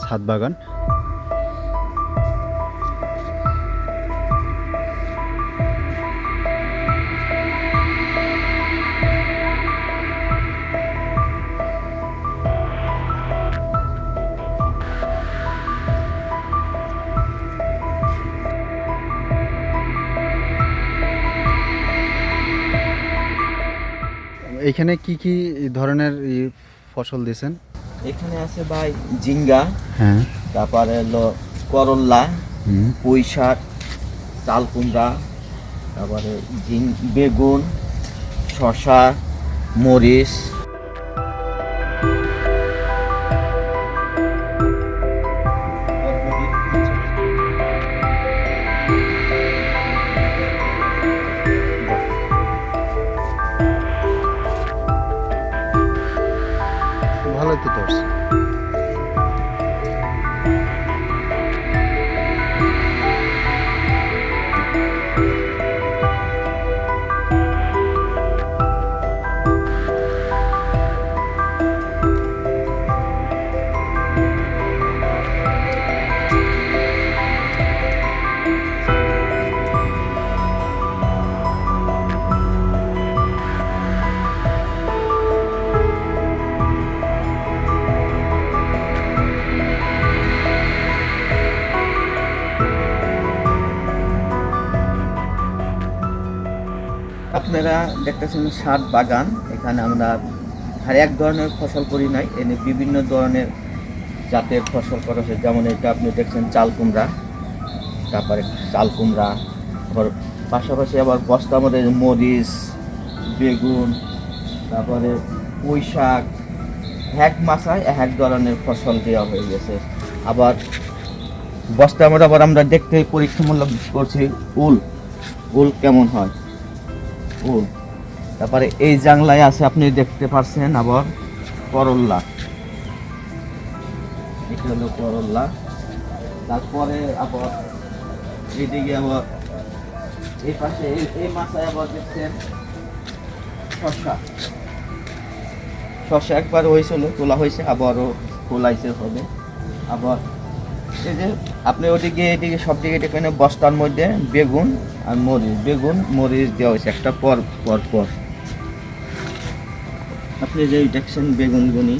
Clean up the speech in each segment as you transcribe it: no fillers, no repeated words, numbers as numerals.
ছাদ বাগান। এখানে কি কি ধরনের ফসল দিয়েছেন? এখানে আছে ভাই ঝিঙ্গা, হ্যাঁ, তারপরে হলো করল্লা, পুঁই শাক, চাল কুমড়া, তারপরে বেগুন, শসা, মরিচ। ভালোই তো ধরছে। আপনারা দেখতেছেন ছাদ বাগান। এখানে আমরা আর এক ধরনের ফসল করি নাই, এনে বিভিন্ন ধরনের জাতের ফসল করা হয়েছে। যেমন এটা আপনি দেখছেন চাল কুমড়া, তারপরে চাল কুমড়া, আবার পাশাপাশি আবার বস্তার মধ্যে মরিচ, বেগুন, তারপরে পুঁই শাক, এক মাসায় এক ধরনের ফসল দেওয়া হয়ে গেছে। আবার বস্তার মধ্যে আবার আমরা দেখতে পরীক্ষামূলক করছি উল কেমন হয়, উল। তারপরে এই জাংলায় আছে আপনি দেখতে পাচ্ছেন আবার করল্লা, এটা হলো করল্লা। তারপরে আবার এইদিকে আবার এই পাশে এই মাথায় আবার দেখছেন শসা একবার হয়েছিল, তোলা হয়েছে, আবারও তোলাইছে হবে। আবার এই যে আপনি ওদিকে এদিকে সব দিকে এখানে বস্তার মধ্যে বেগুন মরিচ দেওয়া হয়েছে একটা পর পর পর। আপনি যে দেখছেন বেগুনগুনি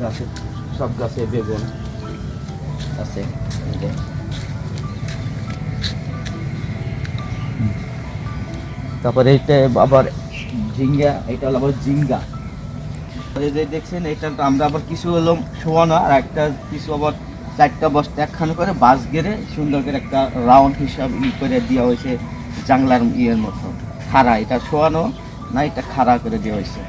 গাছে, সব গাছে বেগুন আছে। তারপরে এটা আবার ঝিঙ্গা, এটা হলো আবার ঝিঙ্গা। এই যে দেখছেন এটা আমরা আবার কিছু হলো শোয়ানো, আর একটা কিছু আবার চারটা বস্তা একখানে করে বাঁশ গেড়ে সুন্দর করে একটা রাউন্ড হিসাব করে দেওয়া হয়েছে জাংলার ইয়ের মতো খাড়া। এটা শোয়ানো না, এটা খাড়া করে দেওয়া হয়েছে।